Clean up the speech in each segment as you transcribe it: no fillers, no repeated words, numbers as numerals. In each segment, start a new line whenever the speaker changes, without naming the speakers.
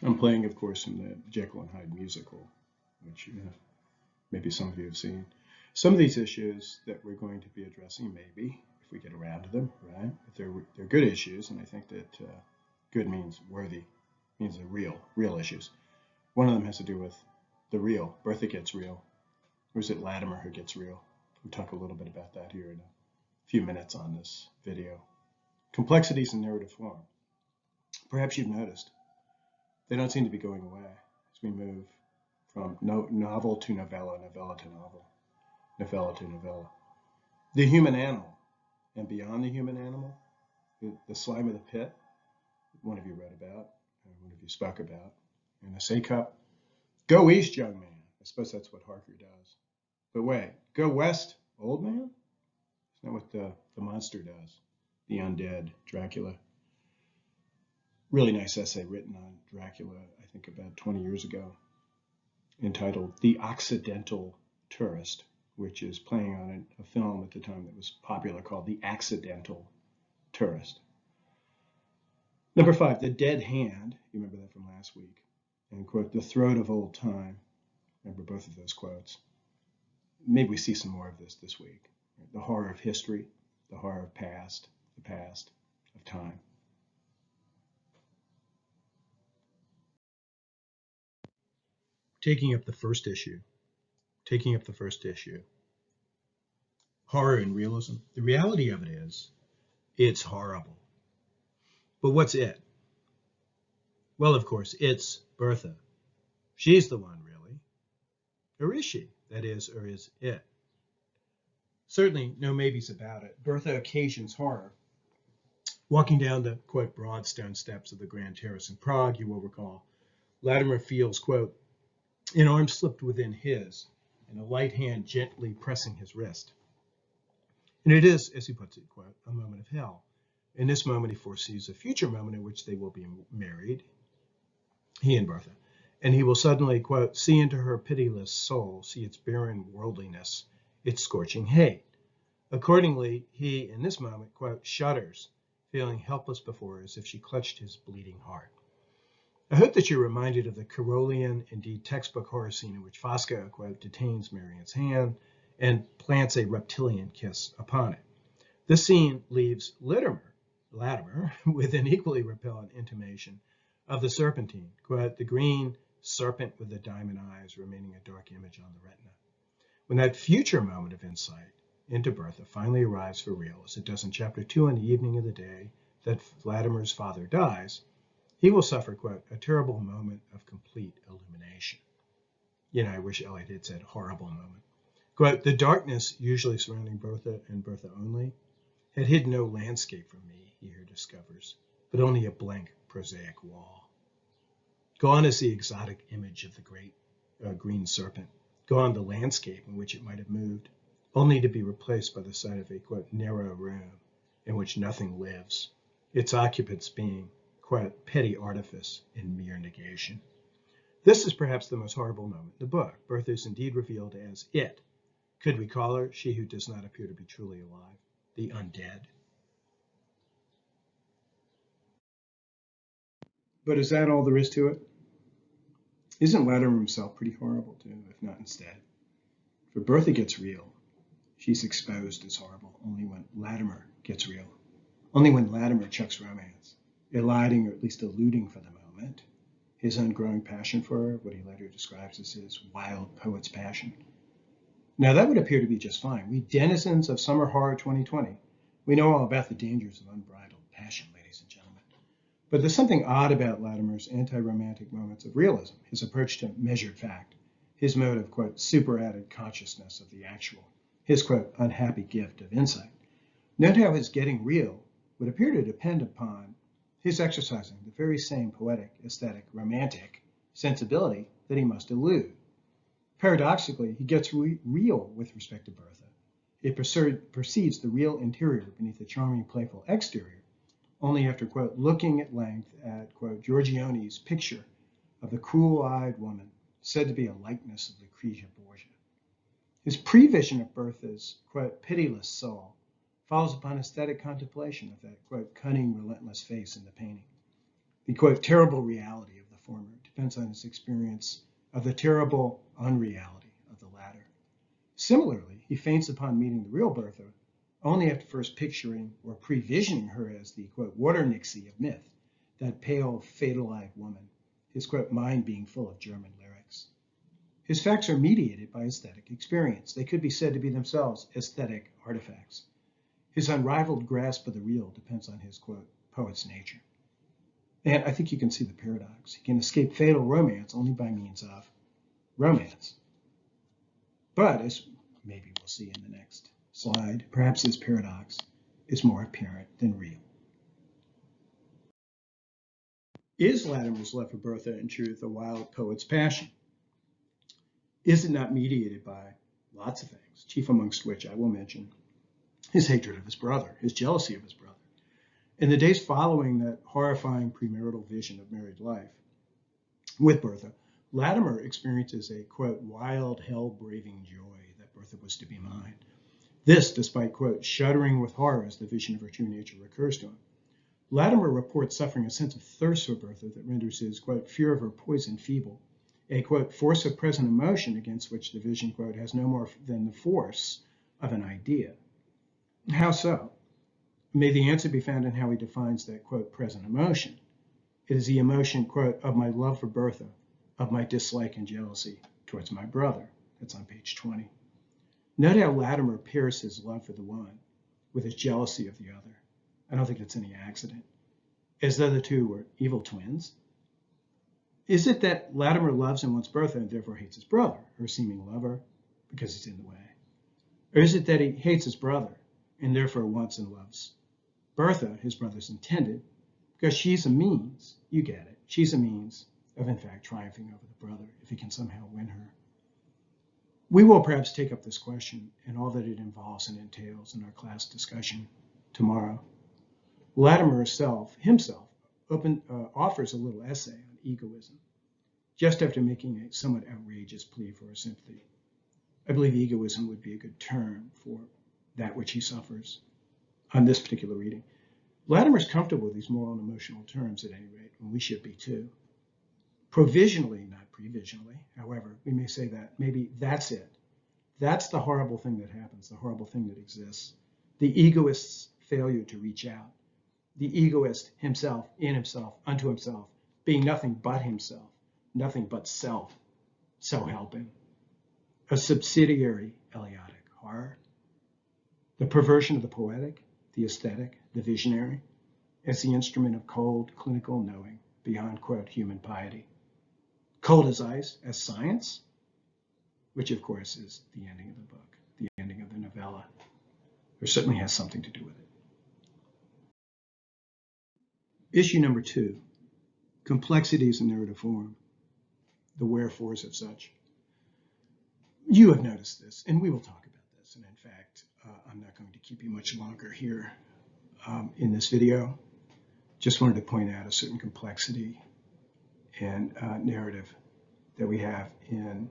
I'm playing, of course, from the Jekyll and Hyde musical, which maybe some of you have seen. Some of these issues that we're going to be addressing, maybe, if we get around to them, right? But they're good issues, and I think that good means worthy, means they're real issues. One of them has to do with the real. Bertha gets real. Or is it Latimer who gets real? We'll talk a little bit about that here in a few minutes on this video. Complexities in narrative form. Perhaps you've noticed they don't seem to be going away as we move from novel to novella, novella to novel, novella to novella. The human animal, and beyond the human animal, the slime of the pit, one of you wrote about, and one of you spoke about, in the Say Cup. Go east, young man. I suppose that's what Harker does. But wait, go west, old man? Isn't that what the monster does? The undead Dracula. Really nice essay written on Dracula, I think about 20 years ago, entitled The Occidental Tourist, which is playing on a film at the time that was popular called The Accidental Tourist. Number 5, The Dead Hand. You remember that from last week. And quote, the throat of old time. Remember both of those quotes. Maybe we see some more of this week. The horror of history, the horror of past, the past of time. Taking up the first issue. Horror and realism. The reality of it is, it's horrible. But what's it? Well, of course, it's Bertha. She's the one, really. Or is she? That is, or is it? Certainly no maybes about it. Bertha occasions horror. Walking down the, quote, broad stone steps of the Grand Terrace in Prague, you will recall, Latimer feels, quote, an arm slipped within his, and a light hand gently pressing his wrist. And it is, as he puts it, quote, a moment of hell. In this moment, he foresees a future moment in which they will be married, he and Bertha, and he will suddenly, quote, see into her pitiless soul, see its barren worldliness, its scorching hate. Accordingly, he, in this moment, quote, shudders, feeling helpless before her as if she clutched his bleeding heart. I hope that you're reminded of the Carolian, indeed textbook horror scene in which Fosca, quote, detains Marian's hand and plants a reptilian kiss upon it. This scene leaves Latimer with an equally repellent intimation of the serpentine, quote, the green serpent with the diamond eyes remaining a dark image on the retina. When that future moment of insight into Bertha finally arrives for real, as it does in chapter 2 on the evening of the day that Latimer's father dies, he will suffer, quote, a terrible moment of complete illumination. I wish Eliot had said horrible moment. Quote, the darkness usually surrounding Bertha and Bertha only had hid no landscape from me, he here discovers, but only a blank, prosaic wall. Gone is the exotic image of the great green serpent. Gone the landscape in which it might have moved, only to be replaced by the sight of a, quote, narrow room in which nothing lives, its occupants being, quote, petty artifice and mere negation. This is perhaps the most horrible moment in the book. Bertha is indeed revealed as it. Could we call her she who does not appear to be truly alive, the undead? But is that all there is to it? Isn't Latimer himself pretty horrible too, if not instead? For Bertha gets real. She's exposed as horrible only when Latimer gets real. Only when Latimer chucks romance, eliding or at least eluding for the moment his own growing passion for her, what he later describes as his wild poet's passion. Now that would appear to be just fine. We denizens of Summer Horror 2020, we know all about the dangers of unbridled passion, ladies and gentlemen. But there's something odd about Latimer's anti-romantic moments of realism, his approach to measured fact, his mode of, quote, superadded consciousness of the actual, his, quote, unhappy gift of insight. Note how his getting real would appear to depend upon his exercising the very same poetic, aesthetic, romantic sensibility that he must elude. Paradoxically, he gets real with respect to Bertha. It perceives the real interior beneath the charming, playful exterior, only after, quote, looking at length at, quote, Giorgione's picture of the cruel-eyed woman said to be a likeness of Lucrezia Borgia. His prevision of Bertha's, quote, pitiless soul follows upon aesthetic contemplation of that, quote, cunning, relentless face in the painting. The, quote, terrible reality of the former. It depends on his experience of the terrible unreality of the latter. Similarly, he faints upon meeting the real Bertha, only after first picturing or previsioning her as the, quote, water nixie of myth, that pale, fatal-eyed woman, his, quote, mind being full of German lyrics. His facts are mediated by aesthetic experience. They could be said to be themselves aesthetic artifacts. His unrivaled grasp of the real depends on his, quote, poet's nature. And I think you can see the paradox. He can escape fatal romance only by means of romance. But, as maybe we'll see in the next slide, perhaps his paradox is more apparent than real. Is Latimer's love for Bertha in truth a wild poet's passion? Is it not mediated by lots of things, chief amongst which I will mention his hatred of his brother, his jealousy of his brother? In the days following that horrifying premarital vision of married life with Bertha, Latimer experiences a, quote, wild, hell-braving joy that Bertha was to be mine. This, despite, quote, shuddering with horror as the vision of her true nature recurs to him. Latimer reports suffering a sense of thirst for Bertha that renders his, quote, fear of her poison feeble, a, quote, force of present emotion against which the vision, quote, has no more than the force of an idea. How so? May the answer be found in how he defines that, quote, present emotion. It is the emotion, quote, of my love for Bertha, of my dislike and jealousy towards my brother. That's on page 20. Note how Latimer pairs his love for the one with his jealousy of the other. I don't think it's any accident. As though the two were evil twins. Is it that Latimer loves and wants Bertha and therefore hates his brother, her seeming lover, because he's in the way? Or is it that he hates his brother and therefore wants and loves Bertha, his brother's intended, because she's a means, you get it, she's a means of in fact triumphing over the brother if he can somehow win her? We will perhaps take up this question and all that it involves and entails in our class discussion tomorrow. Latimer himself offers a little essay on egoism, just after making a somewhat outrageous plea for her sympathy. I believe egoism would be a good term for that which he suffers on this particular reading. Latimer's comfortable with these moral and emotional terms at any rate, and we should be too. Provisionally, not previsionally, however, we may say that maybe that's it. That's the horrible thing that happens, the horrible thing that exists. The egoist's failure to reach out. The egoist himself, in himself, unto himself, being nothing but himself, nothing but self, so helping. A subsidiary Eliatic horror. The perversion of the poetic, the aesthetic, the visionary, as the instrument of cold, clinical knowing beyond, quote, human piety. Cold as ice as science, which of course is the ending of the book, the ending of the novella, or certainly has something to do with it. Issue number 2, complexities in narrative form, the wherefores of such. You have noticed this, and we will talk about this, and in fact, I'm not going to keep you much longer here in this video. Just wanted to point out a certain complexity and narrative that we have in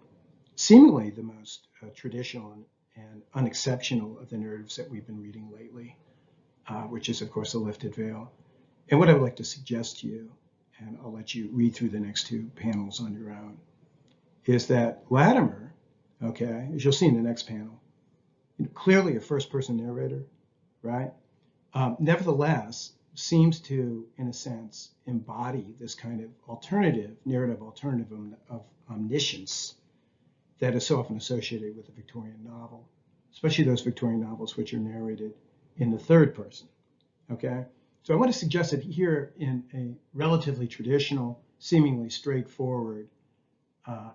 seemingly the most traditional and unexceptional of the narratives that we've been reading lately, which is, of course, The Lifted Veil. And what I would like to suggest to you, and I'll let you read through the next 2 panels on your own, is that Latimer, okay, as you'll see in the next panel, clearly a first-person narrator, right? Nevertheless, seems to, in a sense, embody this kind of narrative alternative of omniscience that is so often associated with the Victorian novel, especially those Victorian novels which are narrated in the third person, okay? So I want to suggest that here in a relatively traditional, seemingly straightforward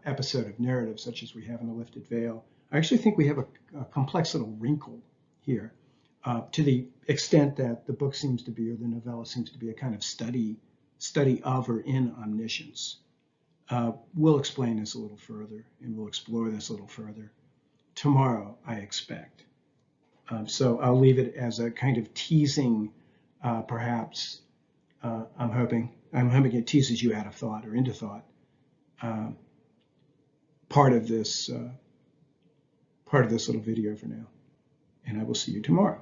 episode of narrative, such as we have in The Lifted Veil, I actually think we have a complex little wrinkle here, to the extent that the book seems to be, or the novella seems to be, a kind of study of or in omniscience. We'll explain this a little further, and we'll explore this a little further tomorrow, I expect. So I'll leave it as a kind of teasing, perhaps, I'm hoping it teases you out of thought or into thought, part of this little video for now. And I will see you tomorrow.